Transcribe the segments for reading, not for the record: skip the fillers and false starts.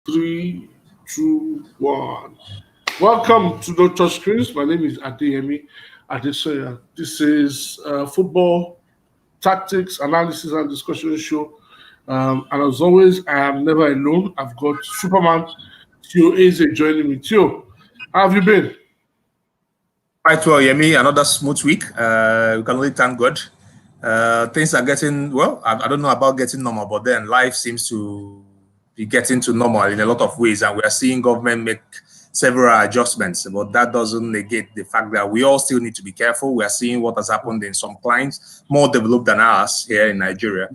Three, two, one. Welcome to No Touch Screens. My name is Adeyemi Adesoya. This is football tactics, analysis, and discussion show. And as always, I am never alone. I've got Superman Theo Eze joining me. Theo, how have you been? Quite well, Yemi. Another smooth week. We can only thank God. Things are getting well. I don't know about getting normal, but then life seems to be getting to normal in a lot of ways, and we are seeing government make several adjustments. But that doesn't negate the fact that we all still need to be careful. We are seeing what has happened in some clients more developed than ours here in Nigeria.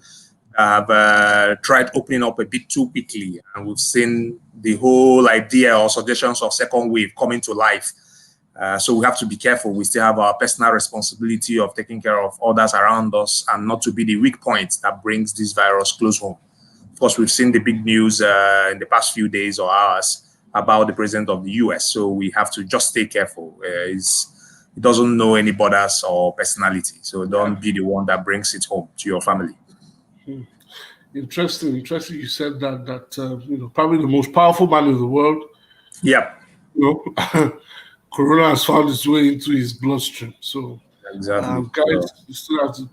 Have tried opening up a bit too quickly, and we've seen the whole idea or suggestions of second wave coming to life. So we have to be careful. We still have our personal responsibility of taking care of others around us and not to be the weak point that brings this virus close home. Of course, we've seen the big news in the past few days or hours about the president of the US. So we have to just stay careful. It doesn't know any borders or personality. So don't be the one that brings it home to your family. Interesting. You said that probably the most powerful man in the world. Yeah. Corona has found its way into his bloodstream. So, exactly. Guys, you still have to,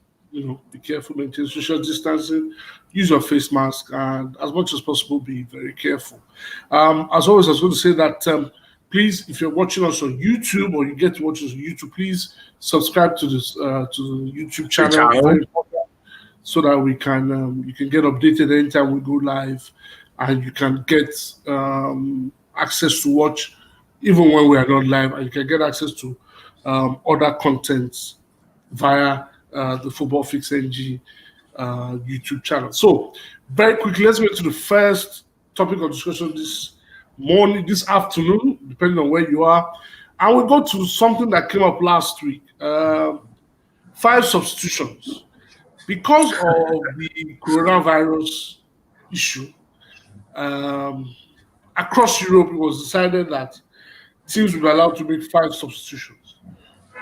be careful, maintain social distancing, use your face mask, and as much as possible, be very careful. As always, I was going to say that please, if you're watching us on YouTube or you get to watch us on YouTube, please subscribe to this to the YouTube channel. Very important, so that we can you can get updated anytime we go live, and you can get access to watch even when we are not live, and you can get access to other contents via the Football Fix NG YouTube channel. So, very quickly, let's get to the first topic of discussion this afternoon, depending on where you are. And we'll go to something that came up last week. 5 substitutions. Because of the coronavirus issue, across Europe, it was decided that teams will be allowed to make 5 substitutions.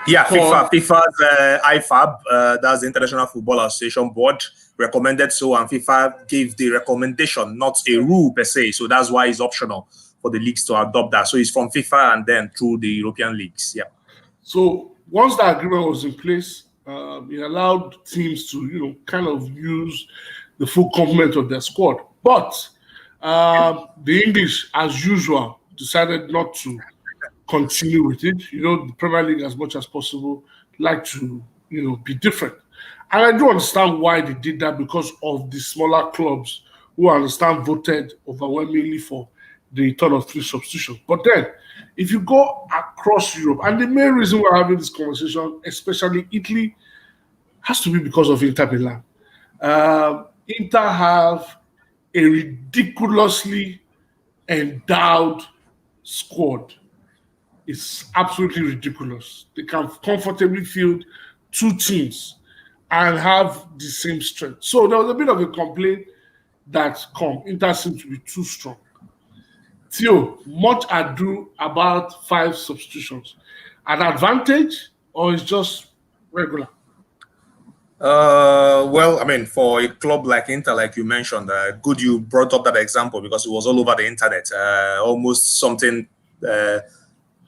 Yeah, FIFA's IFAB, that's the International Football Association Board, recommended so, and FIFA gave the recommendation, not a rule per se. So that's why it's optional for the leagues to adopt that. So it's from FIFA and then through the European leagues. Yeah. So once that agreement was in place, it allowed teams to, kind of use the full complement of their squad. But the English, as usual, decided not to continue with it. The Premier League, as much as possible, like to, be different. And I do understand why they did that, because of the smaller clubs who I understand voted overwhelmingly for the return of 3 substitutions. But then, if you go across Europe, and the main reason we're having this conversation, especially Italy, has to be because of Inter Milan. Inter have a ridiculously endowed squad. It's absolutely ridiculous. They can comfortably field 2 teams and have the same strength. So there was a bit of a complaint that Inter seems to be too strong. Theo, much ado about 5 substitutions. An advantage, or is just regular? Well, I mean, for a club like Inter, like you mentioned, good you brought up that example, because it was all over the internet. Almost something,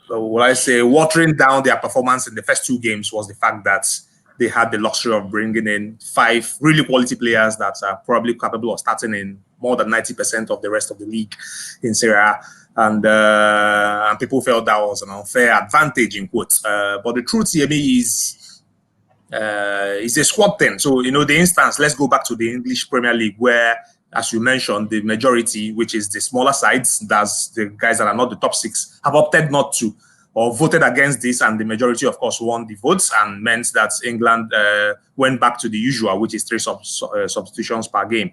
what I say, watering down their performance in the first 2 games was the fact that they had the luxury of bringing in 5 really quality players that are probably capable of starting in more than 90% of the rest of the league in Serie A. And people felt that was an unfair advantage, in quotes. But the truth here is a squad thing. So, the instance, let's go back to the English Premier League, where, as you mentioned, the majority, which is the smaller sides, that's the guys that are not the top 6, have opted not to, or voted against this, and the majority, of course, won the votes, and meant that England went back to the usual, which is 3 substitutions per game.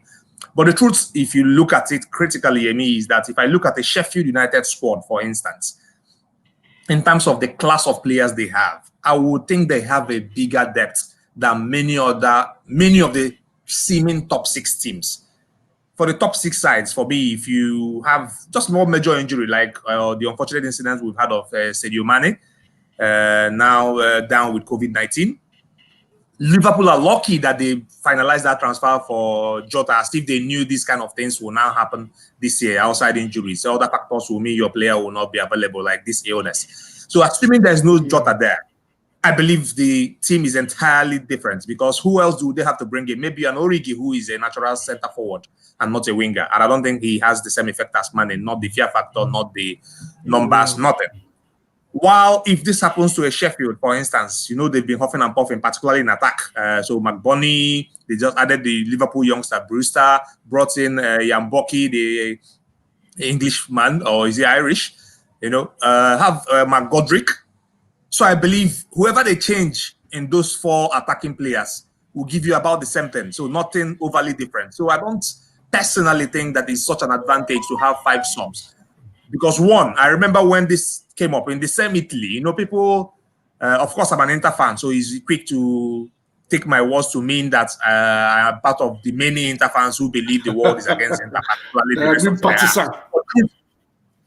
But the truth, if you look at it critically, Amy, is that if I look at the Sheffield United squad, for instance, in terms of the class of players they have, I would think they have a bigger depth than many of the seeming top 6 teams. For the top 6 sides, for me, if you have just more major injury, like the unfortunate incidents we've had of Sadio Mane, now down with COVID-19, Liverpool are lucky that they finalized that transfer for Jota, as if they knew these kind of things will now happen this year outside injuries. So other factors will mean your player will not be available, like this illness. So assuming there's no Jota there, I believe the team is entirely different, because who else do they have to bring in? Maybe an Origi, who is a natural center forward and not a winger. And I don't think he has the same effect as Mane, not the fear factor, not the numbers, nothing. While if this happens to a Sheffield, for instance, you know, they've been huffing and puffing, particularly in attack. So McBurney, they just added the Liverpool youngster Brewster, brought in Yamboki, the Englishman, or is he Irish? You know, have McGodrick. So I believe whoever they change in those 4 attacking players will give you about the same thing. So nothing overly different. So I don't personally think that it's such an advantage to have 5 subs. Because one, I remember when this came up in the same Italy, you know, people, of course, I'm an Inter fan, so it's quick to take my words to mean that I am part of the many Inter fans who believe the world is against Inter.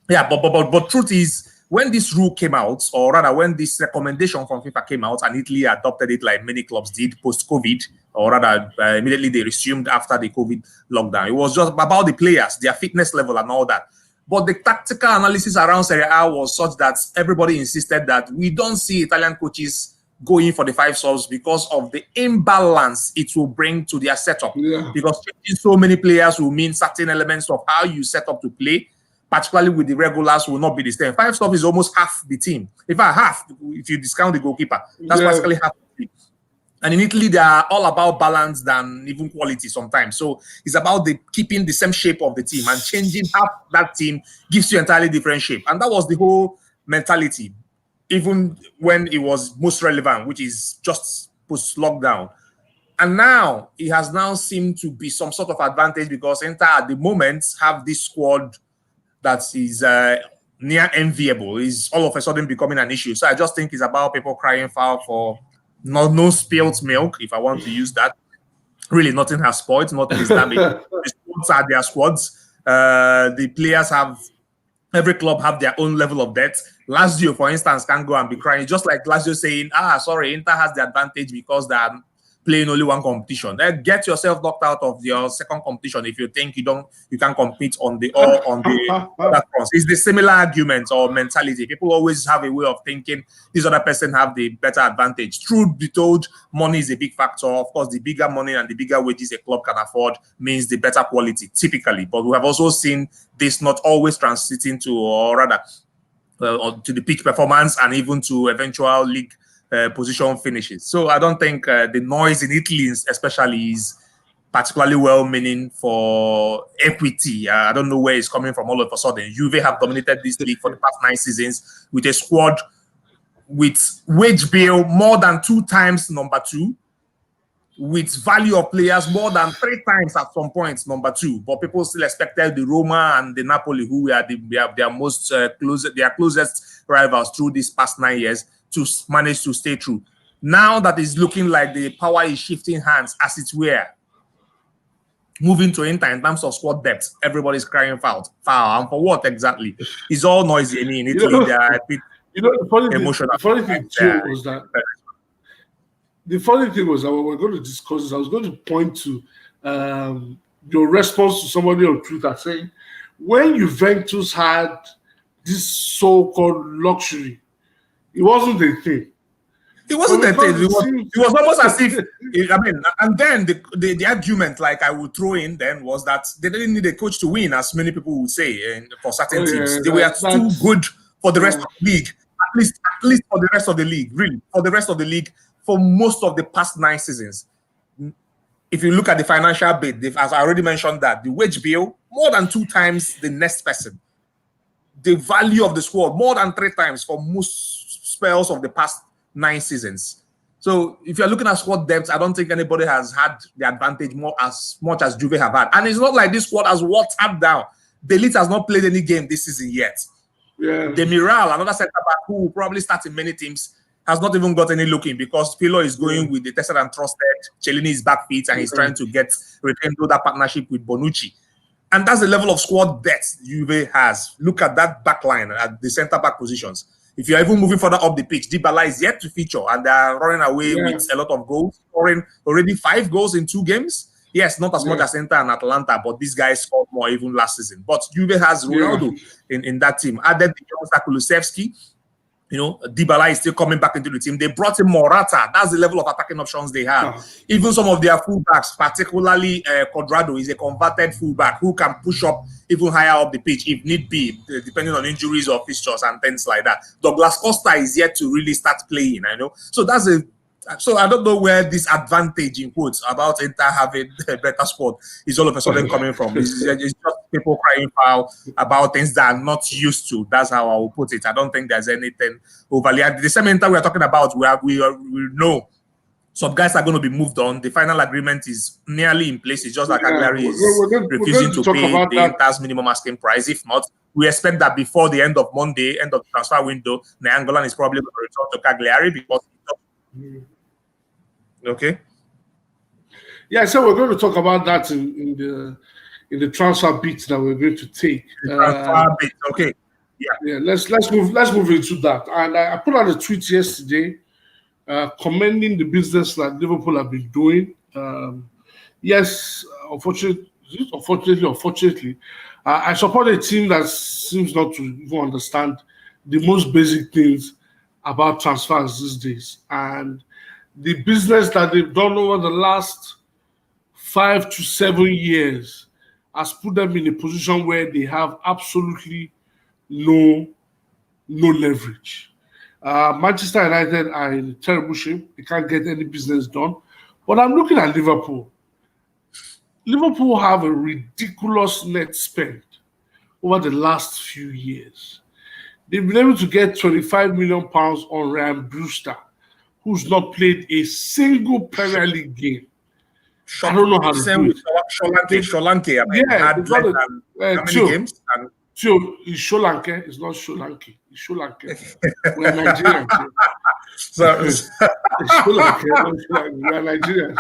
But truth is, when this rule came out, or rather when this recommendation from FIFA came out and Italy adopted it like many clubs did post-COVID, or rather immediately they resumed after the COVID lockdown, it was just about the players, their fitness level and all that. But the tactical analysis around Serie A was such that everybody insisted that we don't see Italian coaches going for the 5 subs because of the imbalance it will bring to their setup. Yeah. Because changing so many players will mean certain elements of how you set up to play, particularly with the regulars, will not be the same. 5 subs is almost half the team. In fact, half, if you discount the goalkeeper. That's basically half the team. And in Italy, they are all about balance than even quality sometimes. So it's about keeping the same shape of the team, and changing half that team gives you entirely different shape. And that was the whole mentality, even when it was most relevant, which is just post-lockdown. And now it has now seemed to be some sort of advantage, because Inter at the moment have this squad that is near enviable, is all of a sudden becoming an issue. So I just think it's about people crying foul for no spilled milk, if I want to use that. Really, nothing has spoiled, nothing is damaged. The squads are their squads. The players have, every club have their own level of debt. Lazio, for instance, can go and be crying, just like Lazio saying, sorry, Inter has the advantage because they're playing only one competition. Get yourself knocked out of your second competition if you think you can compete on the other fronts. It's the similar argument or mentality. People always have a way of thinking this other person have the better advantage. Truth be told, money is a big factor. Of course, the bigger money and the bigger wages a club can afford means the better quality, typically. But we have also seen this not always transiting to, or rather, to the peak performance and even to eventual league position finishes. So I don't think the noise in Italy especially is particularly well-meaning for equity. I don't know where it's coming from all of a sudden. Juve have dominated this league for the past 9 seasons with a squad with wage bill more than 2 times number 2, with value of players more than 3 times at some points number 2. But people still expected the Roma and the Napoli, who are their most closest rivals through these past 9 years, to manage to stay true. Now that it's looking like the power is shifting hands, as it were, moving to Inter in terms of squad depth, everybody's crying foul. And for what exactly? It's all noisy in Italy. They are a bit emotional. The funny thing too was that the funny thing was that when we're going to discuss this, I was going to point to your response to somebody on Twitter saying, when Juventus had this so-called luxury, it wasn't a thing. It wasn't a thing. It was almost as if, and then the argument, like I would throw in then, was that they didn't need a coach to win, as many people would say, for certain teams. They were too good for the rest of the league, at least for the rest of the league, really, for the rest of the league, for most of the past 9 seasons. If you look at the financial bit, as I already mentioned, that the wage bill, more than 2 times the next person. The value of the squad, more than 3 times for most spells of the past 9 seasons. So if you're looking at squad depth, I don't think anybody has had the advantage as much as Juve have had. And it's not like this squad has walked up down. De Ligt has not played any game this season yet. Yeah. Demiral, another centre-back who will probably start in many teams, has not even got any looking, because Pirlo is going with the tested and trusted. Cellini is back fit, and he's trying to retain that partnership with Bonucci. And that's the level of squad depth Juve has. Look at that back line, at the centre-back positions. If you're even moving further up the pitch, Dybala is yet to feature, and they are running away Yeah. with a lot of goals, scoring already 5 goals in 2 games. Yes, not as much as Inter and Atalanta, but these guys scored more even last season. But Juve has Ronaldo in that team. Added the youngster Kulusevski. You know, Dybala is still coming back into the team. They brought in Morata. That's the level of attacking options they have. Even some of their fullbacks, particularly Cuadrado, is a converted fullback who can push up even higher up the pitch if need be, depending on injuries or fixtures and things like that. Douglas Costa is yet to really start playing, I know. So I don't know where this advantage in quotes about Inter having a better squad is all of a sudden coming from. It's just people crying foul about things that are not used to. That's how I will put it. I don't think there's anything overly. The same Inter we are talking about, we know some guys are going to be moved on. The final agreement is nearly in place. It's just that Cagliari is refusing to pay the Inter's minimum asking price. If not, we expect that before the end of Monday, end of the transfer window, Nainggolan is probably going to return to Cagliari because. Okay. Yeah, so we're going to talk about that in the transfer beats that we're going to take. Transfer bit, okay. Yeah. Let's move into that. And I put out a tweet yesterday, commending the business that Liverpool have been doing. Yes, unfortunately, I support a team that seems not to even understand the most basic things about transfers these days. And the business that they've done over the last 5 to 7 years has put them in a position where they have absolutely no leverage. Manchester United are in terrible shape. They can't get any business done. But I'm looking at Liverpool. Liverpool have a ridiculous net spend over the last few years. They've been able to get £25 million on Ryan Brewster, who's not played a single Premier League game. I don't know how to do it. Solanke, I mean, had less than how many games? Tio, it's Solanke. It's not Solanke. It's Solanke. We're Nigerians. It's Solanke. We're Nigerians.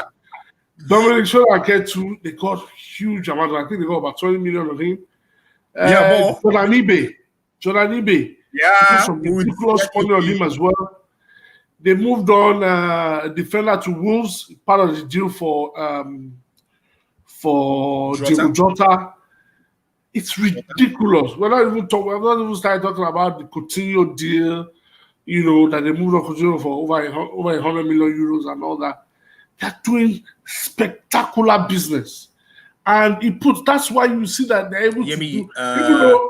Dominic Solanke too. They got huge amount. I think they got about 20 million of him. Jordan Ibe. Yeah, some ridiculous money on him as well. They moved on a defender to Wolves, part of the deal for Diego Jota. It's ridiculous. We're not even started talking about the Coutinho deal, you know, that they moved on Coutinho for over 100 million euros and all that. They're doing spectacular business. And that's why you see that they're able to do,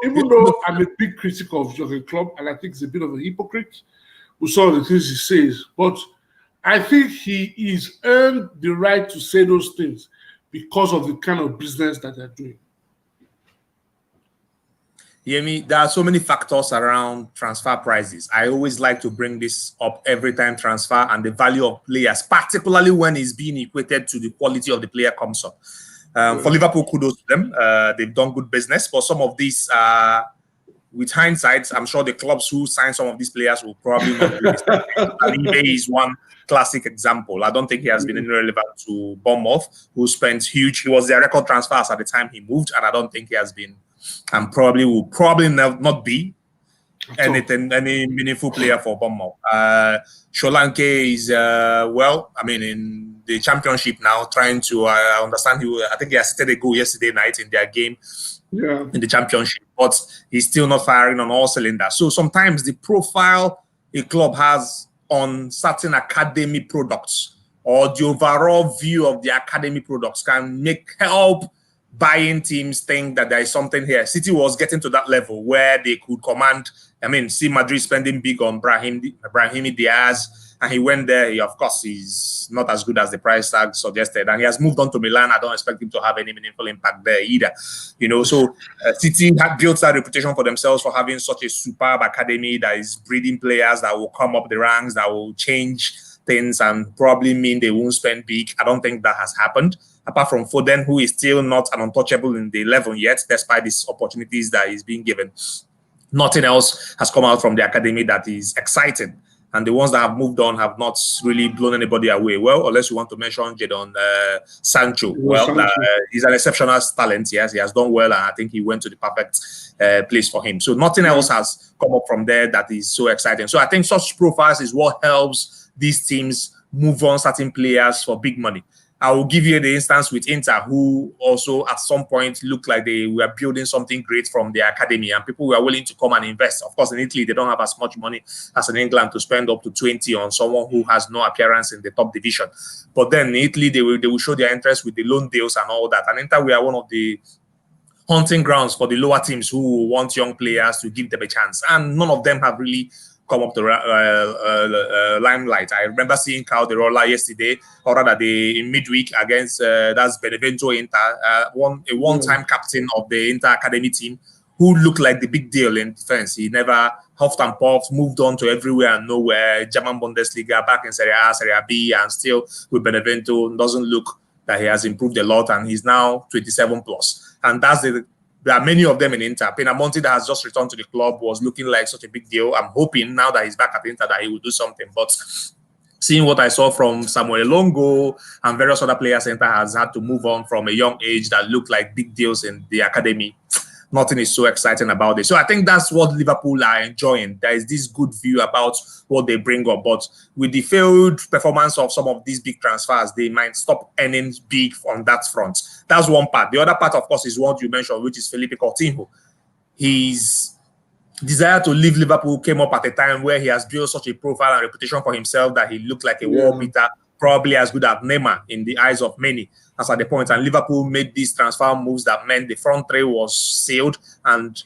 even though I'm a big critic of Jurgen Klopp, and I think he's a bit of a hypocrite with some of the things he says, but I think he's earned the right to say those things because of the kind of business that they're doing. Yemi, there are so many factors around transfer prices. I always like to bring this up every time transfer and the value of players, particularly when it's being equated to the quality of the player comes up. For Liverpool, kudos to them. They've done good business. For some of these, with hindsight, I'm sure the clubs who sign some of these players will probably not do this. Ibe is one classic example. I don't think he has been irrelevant to Bournemouth, who spent huge. He was their record transfers at the time he moved, and I don't think he has been, and probably will not be any meaningful player for Bournemouth. Solanke is in the championship now, trying to understand. I think he assisted a goal yesterday night in their game in the championship, but he's still not firing on all cylinders. So sometimes the profile a club has on certain academy products or the overall view of the academy products can help buying teams think that there is something here. City was getting to that level where they could command. See Madrid spending big on Brahimi Diaz, and he went there. Of course, he's not as good as the price tag suggested, and he has moved on to Milan. I don't expect him to have any meaningful impact there either. So City had built that reputation for themselves for having such a superb academy that is breeding players that will come up the ranks, that will change things, and probably mean they won't spend big. I don't think that has happened. Apart from Foden, who is still not an untouchable in the 11 yet, despite these opportunities that he's being given. Nothing else has come out from the academy that is exciting. and the ones that have moved on have not really blown anybody away. Well, unless you want to mention Jadon Sancho. He's an exceptional talent. Yes, he has done well, and I think he went to the perfect place for him. So nothing else has come up from there that is so exciting. So I think such profiles is what helps these teams move on certain players for big money. I will give you the instance with Inter, who also at some point looked like they were building something great from their academy, and people were willing to come and invest. Of course, in Italy, they don't have as much money as in England to spend up to 20 on someone who has no appearance in the top division. But then in Italy, they will show their interest with the loan deals and all that. And Inter, we are one of the hunting grounds for the lower teams who want young players to give them a chance. And none of them have really come up the limelight. I remember seeing Calderola yesterday, or rather in midweek against that's Benevento Inter, a one-time captain of the Inter academy team, who looked like the big deal in defense. He never huffed and puffed, moved on to everywhere and nowhere. German Bundesliga, back in Serie A, Serie B, and still with Benevento. Doesn't look that he has improved a lot, and he's now 27 plus. And there are many of them in Inter. Pinamonti, that has just returned to the club, was looking like such a big deal. I'm hoping now that he's back at Inter that he will do something. But seeing what I saw from Samuel Longo and various other players, Inter has had to move on from a young age that looked like big deals in the academy. Nothing is so exciting about it. So I think that's what Liverpool are enjoying. There is this good view about what they bring up. But with the failed performance of some of these big transfers, they might stop earning big on that front. That's one part. The other part, of course, is what you mentioned, which is Felipe Coutinho. His desire to leave Liverpool came up at a time where he has built such a profile and reputation for himself that he looked like a world beater, probably as good as Neymar in the eyes of many. As at the point, and Liverpool made these transfer moves that meant the front three was sealed, and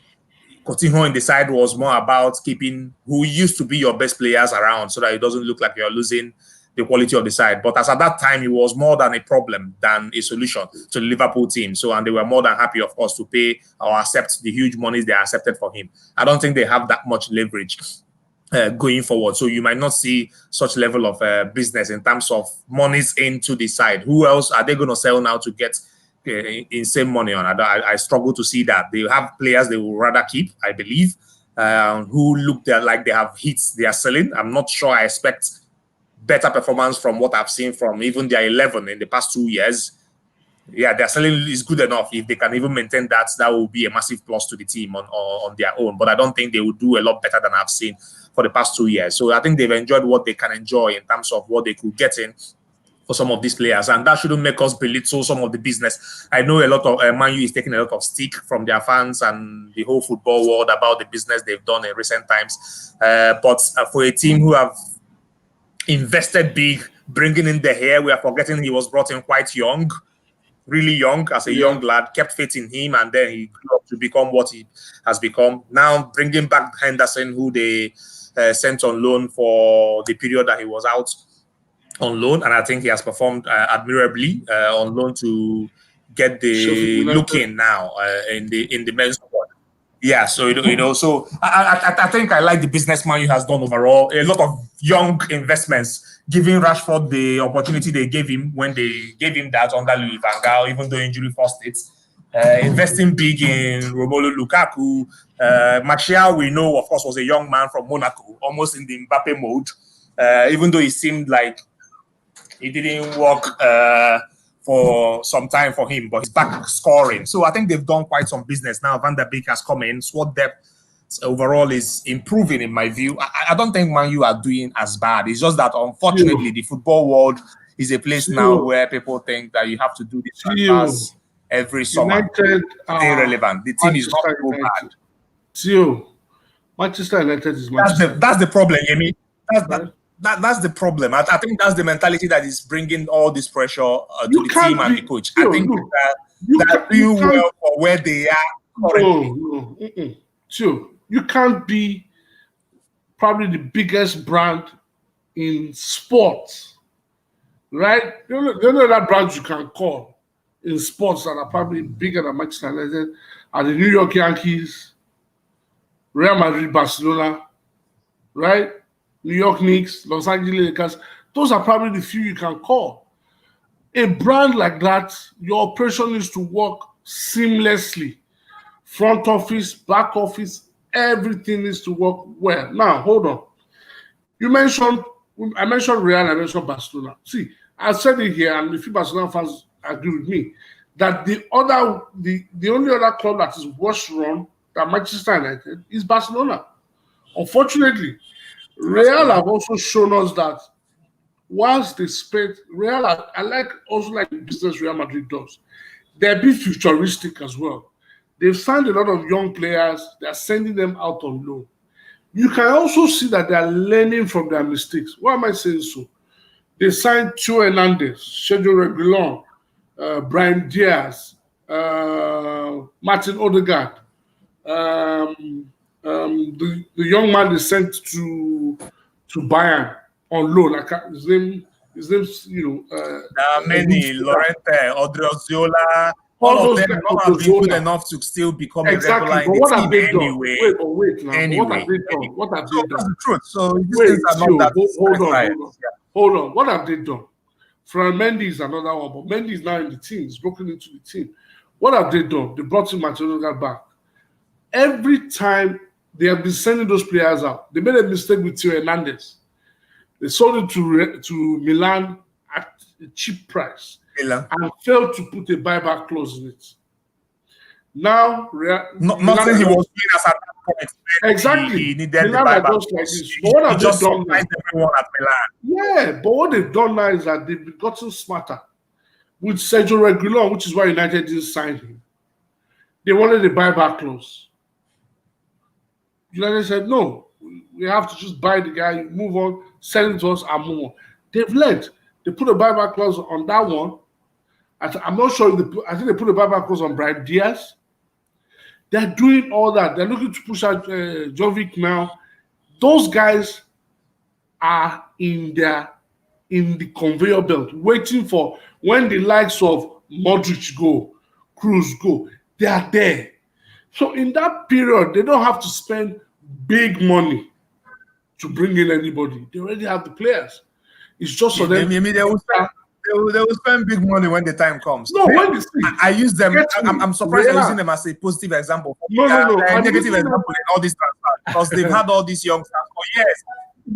Coutinho in the side was more about keeping who used to be your best players around so that it doesn't look like you're losing the quality of the side. But as at that time, it was more than a problem than a solution to the Liverpool team. So, and they were more than happy, of course, to pay or accept the huge monies they accepted for him. I don't think they have that much leverage going forward. So you might not see such level of business in terms of monies into the side. Who else are they going to sell now to get insane money on? I struggle to see that. They have players they will rather keep, I believe, who look like they have hits they are selling. I'm not sure I expect better performance from what I've seen from even their 11 in the past 2 years. Yeah, their selling is good enough. If they can even maintain that, that will be a massive plus to the team on their own. But I don't think they will do a lot better than I've seen for the past 2 years. So I think they've enjoyed what they can enjoy in terms of what they could get in for some of these players. And that shouldn't make us belittle some of the business. I know a lot of Man U is taking a lot of stick from their fans and the whole football world about the business they've done in recent times. But for a team who have invested big, bringing in De Gea, we are forgetting he was brought in quite young, really young, as a young lad, kept faith in him, and then he grew up to become what he has become. Now bringing back Henderson, who they sent on loan for the period that he was out on loan, and I think he has performed admirably on loan to get the look in now in the men's squad. Yeah, so so I think I like the business Man U has done overall. A lot of young investments, giving Rashford the opportunity they gave him when they gave him that under Louis van Gaal, even though injury forced it. Investing big in Romelu Lukaku. Martial, we know, of course, was a young man from Monaco, almost in the Mbappe mode, even though it seemed like it didn't work for some time for him, but he's back scoring. So I think they've done quite some business. Now Van der Beek has come in. Squad depth overall is improving in my view. I don't think Man U are doing as bad. It's just that, unfortunately, the football world is a place now where people think that you have to do this transfers every summer. United, irrelevant. The team is not so bad. Manchester United is that's the problem, Yemi. That's the problem. I think that's the mentality that is bringing all this pressure to the team and the coach. I think that do well for where they are currently. You can't be probably the biggest brand in sports, right? You know that brands you can call in sports that are probably bigger than Manchester United are the New York Yankees, Real Madrid, Barcelona, right? New York Knicks, Los Angeles Lakers. Those are probably the few you can call. A brand like that, your operation needs to work seamlessly. Front office, back office, everything needs to work well. Now, hold on. I mentioned Real, I mentioned Barcelona. See, I said it here, and if you Barcelona fans agree with me, that the only other club that is worse run than Manchester United is Barcelona. Unfortunately, Real have also shown us that whilst they spent Real, I like the business Real Madrid does. They're a bit futuristic as well. They've signed a lot of young players. They're sending them out on loan. You can also see that they're learning from their mistakes. Why am I saying so? They signed Theo Hernandez, Sergio Reguilon, Brian Diaz, Martin Odegaard, the young man they sent to Bayern on loan. His name's many Lorente, Odriozola. All of them have been good enough to still become a regular in the team anyway. Wait now. What have they done? What have they done? That's the truth. So these things are not that. Hold on. What have they done? Fran Mendy is another one, but Mendy is now in the team. He's broken into the team. What have they done? They brought in Martin Odegaard back. Every time they have been sending those players out, they made a mistake with Theo Hernandez. They sold it to Milan at a cheap price. And failed to put a buyback clause in it. Now, nothing he was doing as at that point. Exactly. He needed the buyback. Just like this. But what have they done now? Everyone at Milan. Yeah, but what they've done now is that they've gotten smarter. With Sergio Reguilon, which is why United didn't sign him. They wanted a buyback clause. United said, no, we have to just buy the guy, move on, sell it to us, and move on. They've learned. They put a buyback clause on that one. I'm not sure I think they put a buyback clause on Brian Diaz. They're doing all that. They're looking to push out Jovic now. Those guys are in the conveyor belt, waiting for when the likes of Modric go, Cruz go. They are there. So in that period, they don't have to spend big money to bring in anybody. They already have the players. It's just for them. They will spend big money when the time comes. No, when you see, I use them. I'm surprised you're using them as a positive example. No. Negative example in all these transfers because they've had all these young stars for years.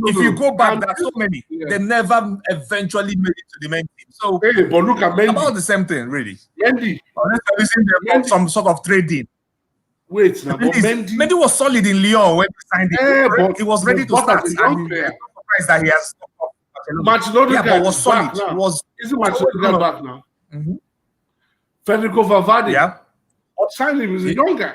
If you go back, there are so many. Yeah. They never eventually made it to the main team. So, but look at Mendy. About the same thing, really. Mendy. Unless they're using them for some sort of trading. Wait, now, but Mendy was solid in Lyon when he signed it. But he was ready to start. I'm surprised that he has. Martin Odegaard was solid. Isn't Martin Odegaard back now? Mm-hmm. Federico Valverde. Yeah. Signed him. He's a young guy.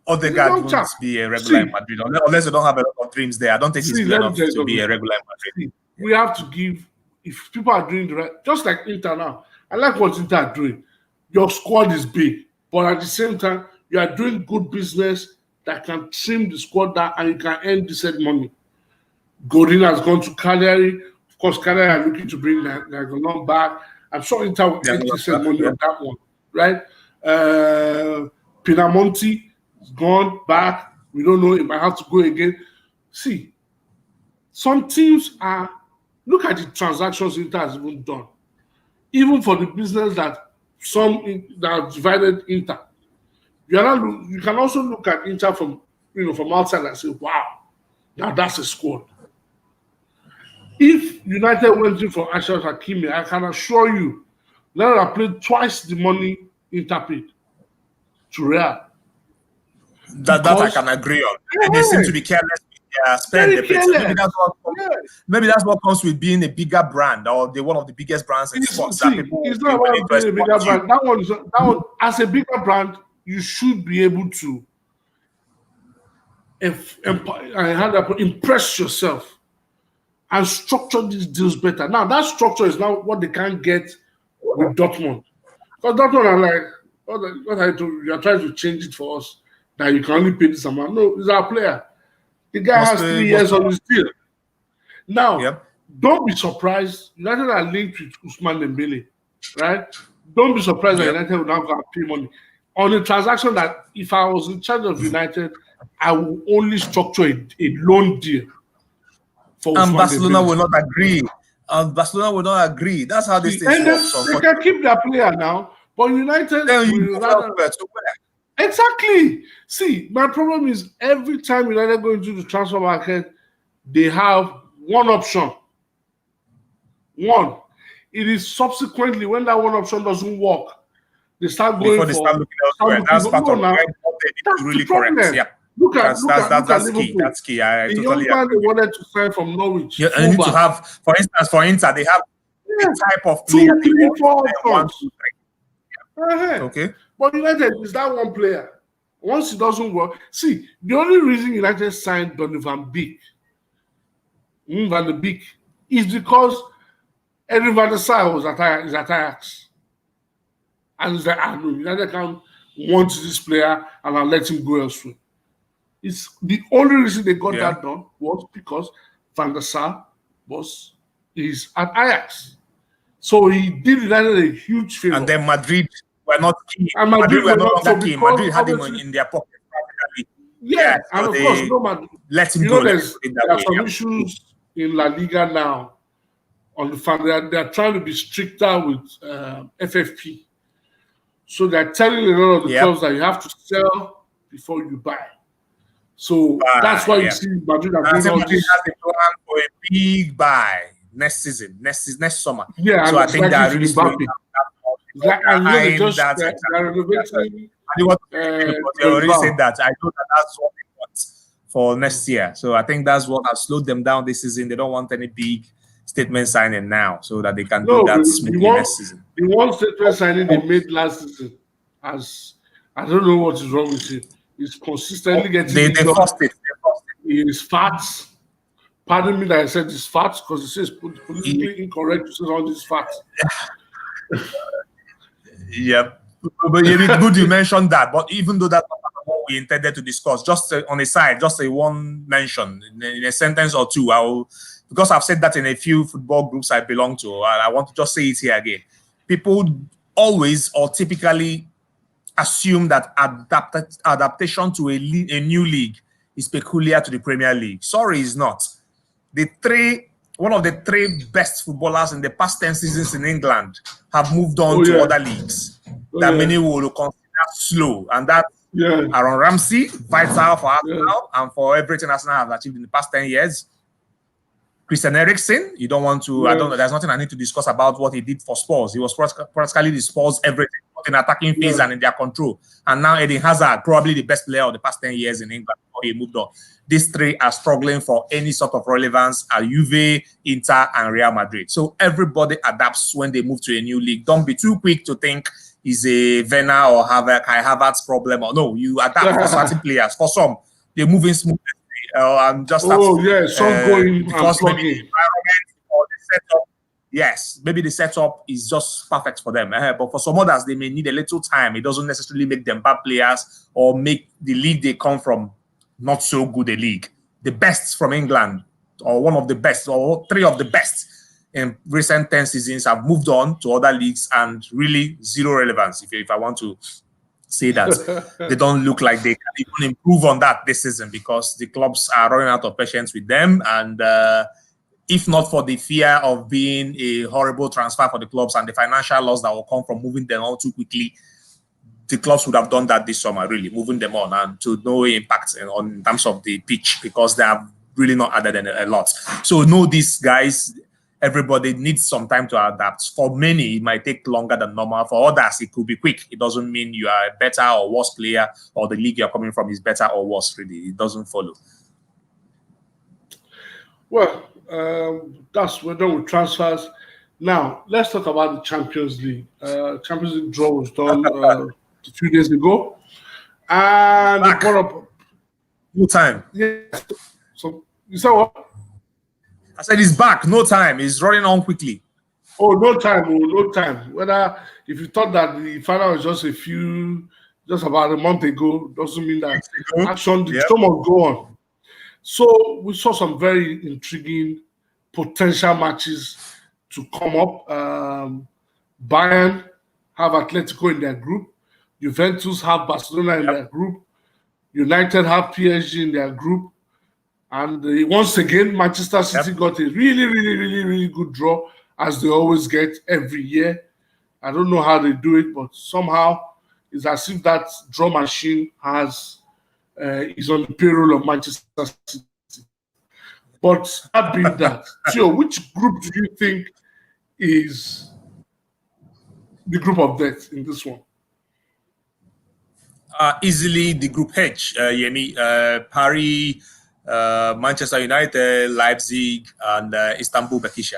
Odegaard won't be a regular in Madrid unless you don't have a lot of dreams there. I don't think he's good enough to be a regular in Madrid. We have to give, if people are doing the right, just like Inter now. I like what Inter are doing. Your squad is big, but at the same time, you are doing good business that can trim the squad down and you can earn decent money. Godin has gone to Cagliari. Of course, Cagliari are looking to bring Reguilon back. I'm sure Inter will get decent money on that one, right? Pinamonti is gone back. We don't know. It might have to go again. See, some teams are. Look at the transactions Inter has even done, even for the business that have divided Inter. You can also look at Inter from outside and say, "Wow, now that's a squad." If United went in for Achraf Hakimi, I can assure you, now I played twice the money Inter paid to Real. That I can agree on. Yeah. And they seem to be careless with their spend. Maybe that's what comes with being a bigger brand or one of the biggest brands in sports. It's not about being a bigger brand. That one, as a bigger brand, you should be able to impress yourself and structure these deals better. Now, that structure is now what they can't get with Dortmund. Because Dortmund are like, what I told you, you are trying to change it for us, that you can only pay this amount. No, he's our player. The guy has 3 years on his deal. Now, don't be surprised. United are linked with Ousmane Dembele, right? Don't be surprised that United will now go and pay money. On a transaction that, if I was in charge of United, I will only structure a loan deal. And Barcelona will not agree. That's how this thing works. They can keep their player now, but United will rather. Exactly. See, my problem is every time United go into the transfer market, they have one option. One. It is subsequently when that one option doesn't work, they start going Before they start looking elsewhere. That's part no, of now, what they need that's to the really correct. problem. Yeah. Look at That's key. Liverpool. That's key. I The totally young man they agree. wanted to sign from Norwich. Yeah, and you need to have, for instance, for Inter, they have the type of player 2, 3, 4 1, options. 2, 3. Okay. But United is that one player. Once it doesn't work, see, the only reason United signed Donny van Beek, Van de Beek, is because Eddie van der Sar is at Ajax. And it's like, no, United can't want this player and I'll let him go elsewhere. It's the only reason they got that done was because Van der Sar is at Ajax. So he did United a huge favor. And then Madrid were not keen. And Madrid were not so keen. Madrid had him in their pocket. Yeah, and so of course, no Madrid. Let him go. There are some issues in La Liga now on the fact that they are trying to be stricter with FFP. So they're telling a lot of the clubs that you have to sell before you buy. So that's why you see Madrid are doing all this. Has a plan for a big buy next season, next summer. Yeah, so I think that really they're renovating. They already said that. I know that's what they want for next year. So I think that's what has slowed them down this season. They don't want any big statement signing now, so that they can do that smoothly next season. The one statement signing they made last season, as I don't know what is wrong with him, is consistently getting they forced it. His facts. Pardon me that I said his facts because it says politically incorrect to say all these facts. Yep. But it's good you mentioned that. But even though that's not what we intended to discuss, just on a side, just a one mention in a sentence or two, because I've said that in a few football groups I belong to, I want to just say it here again. People always or typically assume that adaptation to a new league is peculiar to the Premier League. Sorry, it's not. One of the 3 best footballers in the past 10 seasons in England have moved on to other leagues that many will consider slow. And that's Aaron Ramsey, vital for Arsenal and for everything Arsenal have achieved in the past 10 years. Christian Eriksen, you don't want to, there's nothing I need to discuss about what he did for Spurs. He was practically the Spurs everything, in attacking phase and in their control. And now Eden Hazard, probably the best player of the past 10 years in England before he moved on. These 3 are struggling for any sort of relevance at Juve, Inter, and Real Madrid. So everybody adapts when they move to a new league. Don't be too quick to think it's a Werner or Kai Havertz problem. Or no, you adapt for certain players. For some, they're moving smoothly. And just some going because maybe the environment or the setup. Yes, maybe the setup is just perfect for them. But for some others, they may need a little time. It doesn't necessarily make them bad players or make the league they come from not so good a league. The best from England, or one of the best, or 3 of the best in recent 10 seasons have moved on to other leagues and really zero relevance. If I want to say that, they don't look like they can even improve on that this season because the clubs are running out of patience with them. And if not for the fear of being a horrible transfer for the clubs and the financial loss that will come from moving them on too quickly, the clubs would have done that this summer, really, moving them on and to no impact in terms of the pitch because they have really not added a lot. So know these guys, everybody needs some time to adapt. For many, it might take longer than normal. For others, it could be quick. It doesn't mean you are a better or worse player or the league you're coming from is better or worse, really. It doesn't follow. Well, we're done with transfers. Now, let's talk about the Champions League. Champions League draw was done a few days ago. And they brought up... No time. Yeah. So, you said what? I said it's back. No time. It's running on quickly. Oh, no time. Oh, no time. Whether if you thought that the final was just about a month ago, doesn't mean that action, the show must go on. So we saw some very intriguing potential matches to come up. Bayern have Atletico in their group. Juventus have Barcelona in their group. United have PSG in their group. And once again, Manchester City got a really, really, really, really good draw, as they always get every year. I don't know how they do it, but somehow it's as if that draw machine is on the payroll of Manchester City. But that being that, Theo, which group do you think is the group of death in this one? Easily the group H, Yemi, Paris, Manchester United, Leipzig, and Istanbul Bekisha.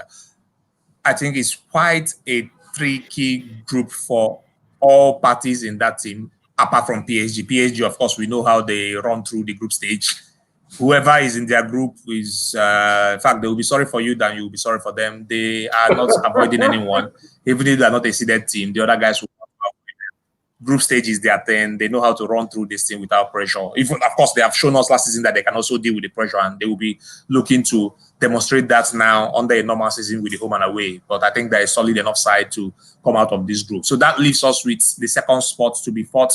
I think it's quite a tricky group for all parties in that team, apart from PSG. PSG, of course, we know how they run through the group stage. Whoever is in their group is, in fact, they will be sorry for you than you will be sorry for them. They are not avoiding anyone. Even if they are not a seeded team, the other guys will group stage is their thing. They know how to run through this thing without pressure. Even, of course, they have shown us last season that they can also deal with the pressure, and they will be looking to demonstrate that now under a normal season with the home and away. But I think there is solid enough side to come out of this group. So that leaves us with the second spot to be fought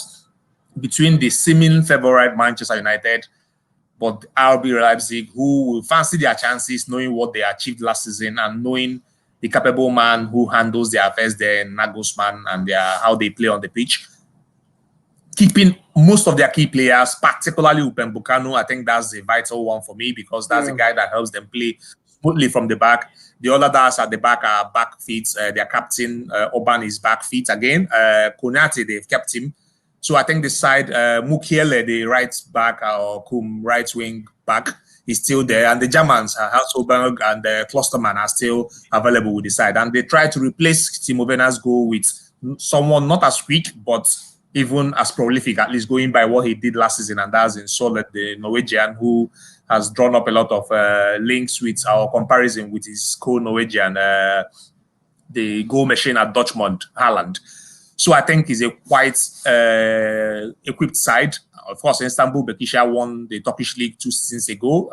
between the seeming favorite Manchester United, but RB Leipzig, who will fancy their chances, knowing what they achieved last season and knowing the capable man who handles their affairs there, Nagelsmann, and how they play on the pitch. Keeping most of their key players, particularly Upamecano, I think that's a vital one for me because that's a guy that helps them play smoothly from the back. The other guys at the back are back feet. Their captain, Orban, is back feet again. Konate, they've kept him. So I think the side, Mukiele, the right back, or Kum, right wing back, is still there. And the Germans, Hasselberg and Klosterman, are still available with the side. And they try to replace Timo Werner's goal with someone not as quick, but even as prolific, at least going by what he did last season, and that's in Solid, the Norwegian, who has drawn up a lot of links with our comparison with his co-Norwegian, the goal machine at Dortmund, Haaland. So I think he's a quite equipped side. Of course, Istanbul Bekisha won the Turkish League 2 seasons ago.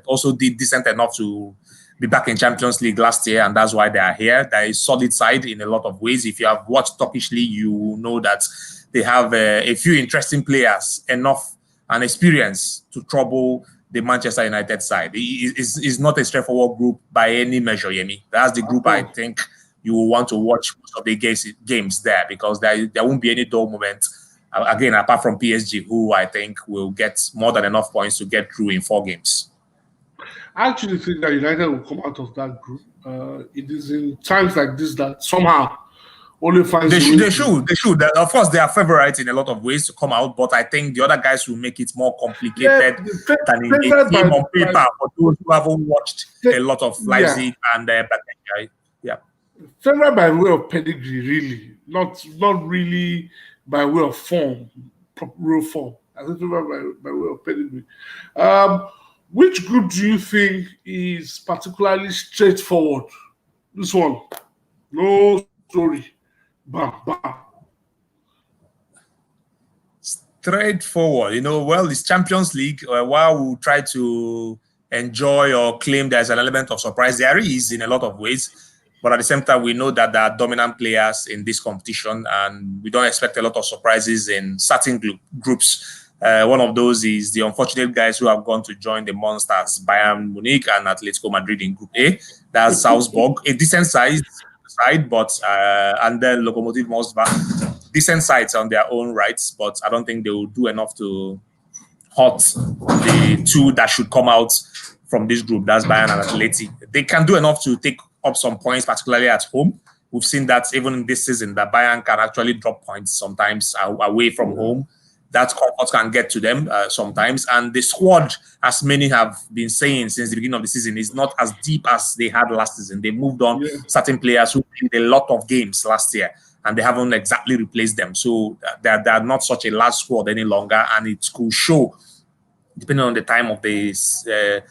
Also did decent enough to be back in Champions League last year, and that's why they are here. They are a solid side in a lot of ways. If you have watched Turkish League, you know that they have a few interesting players, enough and experience to trouble the Manchester United side. It's not a straightforward group by any measure, Yemi. That's the group I think you will want to watch most of the games there, because there won't be any dull moment. Again, apart from PSG, who I think will get more than enough points to get through in 4 games. I actually think that United will come out of that group. It is in times like this that somehow only finds they should. Of course, they are favorites in a lot of ways to come out, but I think the other guys will make it more complicated than in a team on paper for those who haven't watched a lot of Leipzig and favored by way of pedigree, really, not really by way of form, real form. I think favored by way of pedigree. Which group do you think is particularly straightforward? This one, no story. Bam, bam. Straightforward, well, it's Champions League. While we try to enjoy or claim there's an element of surprise, there is in a lot of ways. But at the same time, we know that there are dominant players in this competition, and we don't expect a lot of surprises in certain groups. One of those is the unfortunate guys who have gone to join the monsters, Bayern Munich and Atletico Madrid in Group A. That's Salzburg, a decent side, but and then Lokomotiv Moskva, decent sides on their own rights, but I don't think they will do enough to hurt the two that should come out from this group. That's Bayern and Atleti. They can do enough to take up some points, particularly at home. We've seen that even in this season, that Bayern can actually drop points sometimes away from home. That comfort can get to them sometimes. And the squad, as many have been saying since the beginning of the season, is not as deep as they had last season. They moved on certain players who played a lot of games last year, and they haven't exactly replaced them. So they are not such a large squad any longer, and it could show, depending on the time of the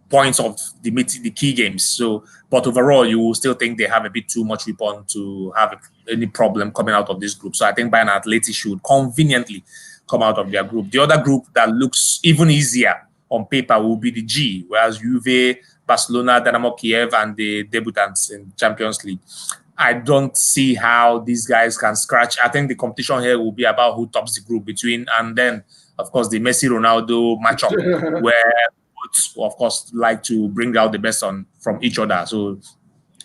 points of the key games. So, but overall, you will still think they have a bit too much weapon to have any problem coming out of this group. So I think Bayern and Atleti should conveniently come out of their group. The other group that looks even easier on paper will be the G, whereas Juve, Barcelona, Dynamo Kiev, and the debutants in Champions League. I don't see how these guys can scratch. I think the competition here will be about who tops the group between, and then, of course, the Messi-Ronaldo matchup, where both, of course, like to bring out the best from each other. So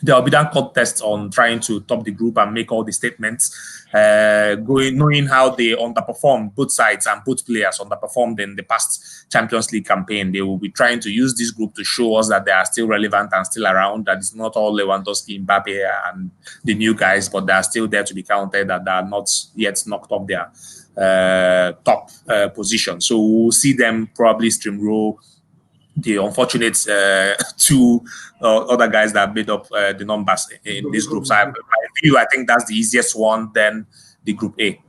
there will be that contest on trying to top the group and make all the statements, knowing how they underperformed, both sides and both players underperformed in the past Champions League campaign. They will be trying to use this group to show us that they are still relevant and still around, that it's not all Lewandowski, Mbappe, and the new guys, but they are still there to be counted, that they are not yet knocked off their top position. So we'll see them probably steamroll the unfortunate two other guys that made up the numbers in this group. So I think that's the easiest one, then the Group A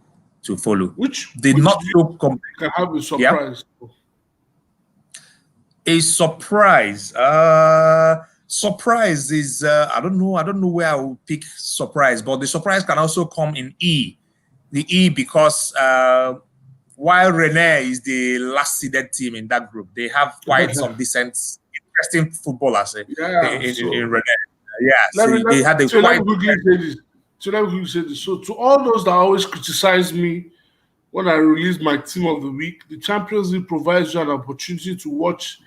to follow. Which did not so can have a surprise. Yeah. A surprise. Surprise is I don't know where I will pick surprise, but the surprise can also come in E. The E, because while Rennes is the last seeded team in that group, they have quite some decent, interesting footballers in Rennes. Yeah, they had a quite. Let me say this. So to all those that always criticize me when I release my team of the week, the Champions League provides you an opportunity to watch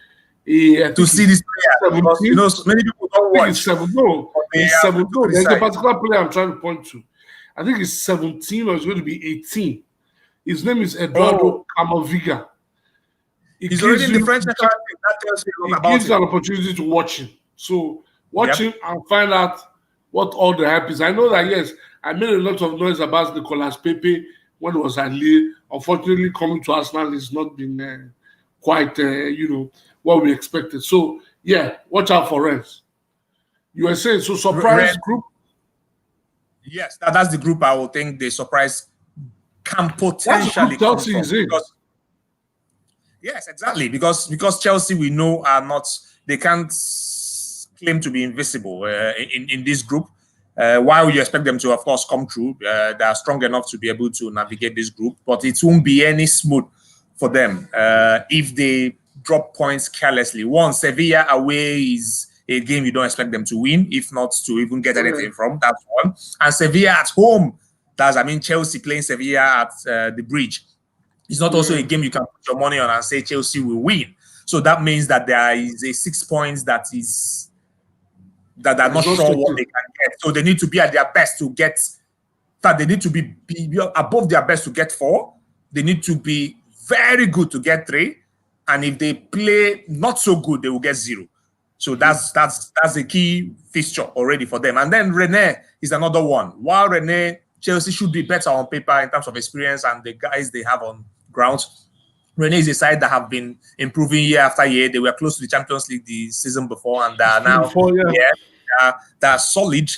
to see this player. Because, you know, many people don't watch. It's 7. No, it's 7. No, there's a particular player I'm trying to point to. I think it's 17 or it's going to be 18. His name is Eduardo Camavinga. He's already in the French national team. That tells you a lot about it. It gives you an opportunity to watch him. So watch him and find out what all the hype is. I know that, yes, I made a lot of noise about Nicolas Pepe when it was at Lille. Unfortunately, coming to Arsenal has not been quite, what we expected. So, yeah, watch out for Rennes. You were saying, so surprise group? Yes, that's the group I would think the surprise can potentially come from. Because, yes, exactly. Because Chelsea, we know, they can't claim to be invisible in this group. While you expect them to, of course, come through, they are strong enough to be able to navigate this group, but it won't be any smooth for them if they drop points carelessly. One, Sevilla away is a game you don't expect them to win, if not to even get anything from. That's one. And Sevilla at home, Chelsea playing Sevilla at the Bridge. It's not also a game you can put your money on and say Chelsea will win. So that means that there is a 6 points that are not sure what they can get. So they need to be at their best to get that. They need to be above their best to get 4. They need to be very good to get 3. And if they play not so good, they will get 0. So that's a key fixture already for them. And then Rennes is another one. While Rennes, Chelsea should be better on paper in terms of experience and the guys they have on ground. Rennes is a side that have been improving year after year. They were close to the Champions League the season before, and they are now they are solid,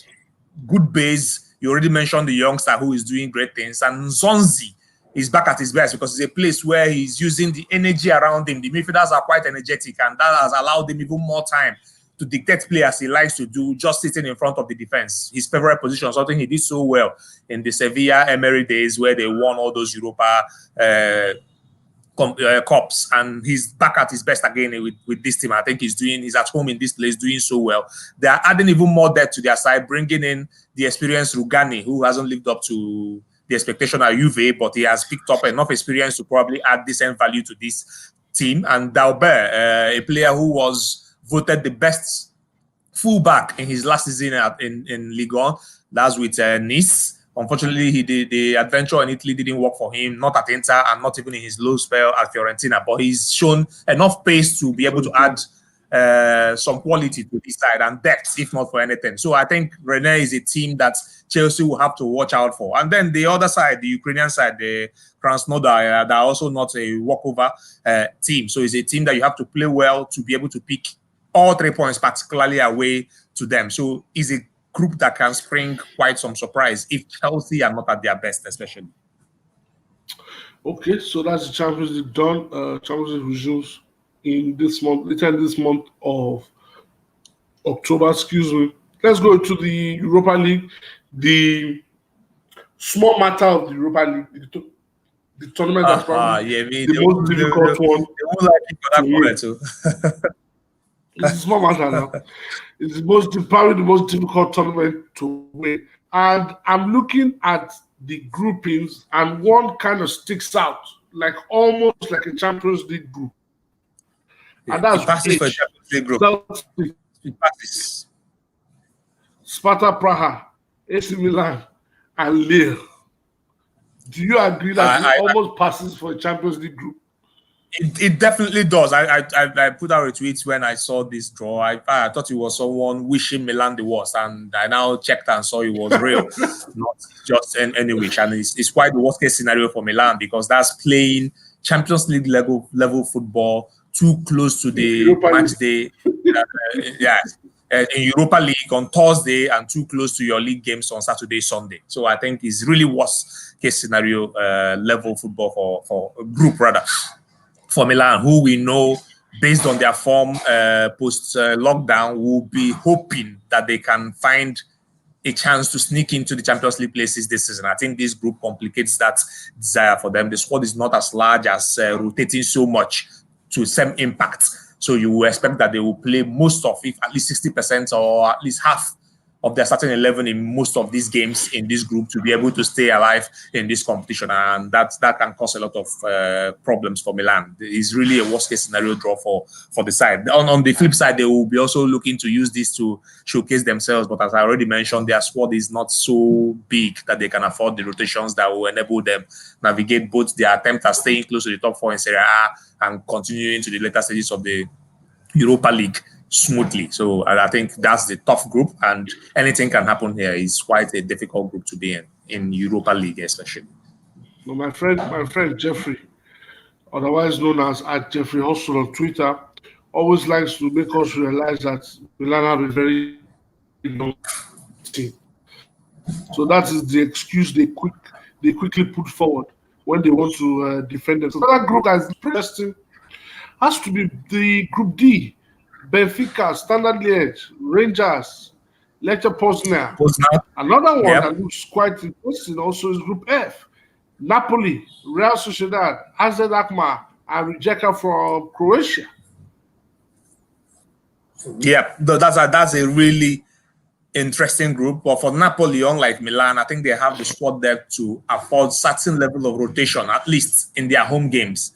good base. You already mentioned the youngster who is doing great things, and Nzonzi is back at his best because it's a place where he's using the energy around him. The midfielders are quite energetic, and that has allowed him even more time to dictate play as he likes to do, just sitting in front of the defense. His favorite position, something he did so well in the Sevilla Emery days where they won all those Europa Cups, and he's back at his best again with this team. I think he's at home in this place doing so well. They are adding even more depth to their side, bringing in the experienced Rugani, who hasn't lived up to the expectation at Juve, but he has picked up enough experience to probably add decent value to this team. And Daubert, a player who was voted the best fullback in his last season in Ligue 1. That's with Nice. Unfortunately, the adventure in Italy didn't work for him, not at Inter and not even in his low spell at Fiorentina. But he's shown enough pace to be able to add some quality to this side and depth, if not for anything. So I think Rennes is a team that Chelsea will have to watch out for. And then the other side, the Ukrainian side, the Krasnodar, they're also not a walkover team. So it's a team that you have to play well to be able to pick all 3 points, particularly away to them. So it's a group that can spring quite some surprise if Chelsea are not at their best, especially. Okay, so that's the Champions League done. Champions League resumes in this month, later in this month of October, excuse me. Let's go to the Europa League. The small matter of the Europa League, the tournament that's probably the most difficult one. They won't like it for that moment too. It's a small matter now. It's probably the most difficult tournament to win. And I'm looking at the groupings, and one kind of sticks out, like almost like a Champions League group. And that's passes for a Champions League group. Sparta Praha, AC Milan, and Lille. Do you agree that it almost passes for a Champions League group? It definitely does. I put out a tweet when I saw this draw. I thought it was someone wishing Milan the worst, and I now checked and saw it was real, not just any which. And it's quite the worst case scenario for Milan, because that's playing Champions League level football too close to the match day. In Europa League on Thursday, and too close to your league games on Saturday, Sunday. So I think it's really worst case scenario level football for group rather. For Milan, who we know, based on their form post-lockdown, will be hoping that they can find a chance to sneak into the Champions League places this season. I think this group complicates that desire for them. The squad is not as large, as rotating so much to same impact. So you will expect that they will play most of it, at least 60% or at least half of their starting 11 in most of these games in this group to be able to stay alive in this competition, and that can cause a lot of problems for Milan. It's really a worst case scenario draw for the side. On the flip side, they will be also looking to use this to showcase themselves, but as I already mentioned, their squad is not so big that they can afford the rotations that will enable them navigate both their attempt at staying close to the top four in Serie A and continuing to the later stages of the Europa League smoothly. So I think that's the tough group, and anything can happen here. It's quite a difficult group to be in Europa League especially. Well, my friend Jeffrey, otherwise known as @Jeffrey Hustle on Twitter, always likes to make us realize that Milan have a very young team. So that is the excuse they quickly put forward when they want to defend themselves. So that group that's interesting has to be the Group D. Benfica, Standard Liège, Rangers, Lech Poznan. Another one that looks quite interesting also is Group F. Napoli, Real Sociedad, AZ Alkmaar, and Rijeka from Croatia. Yeah, that's a really interesting group. But for Napoli, unlike Milan, I think they have the squad there to afford certain level of rotation, at least in their home games.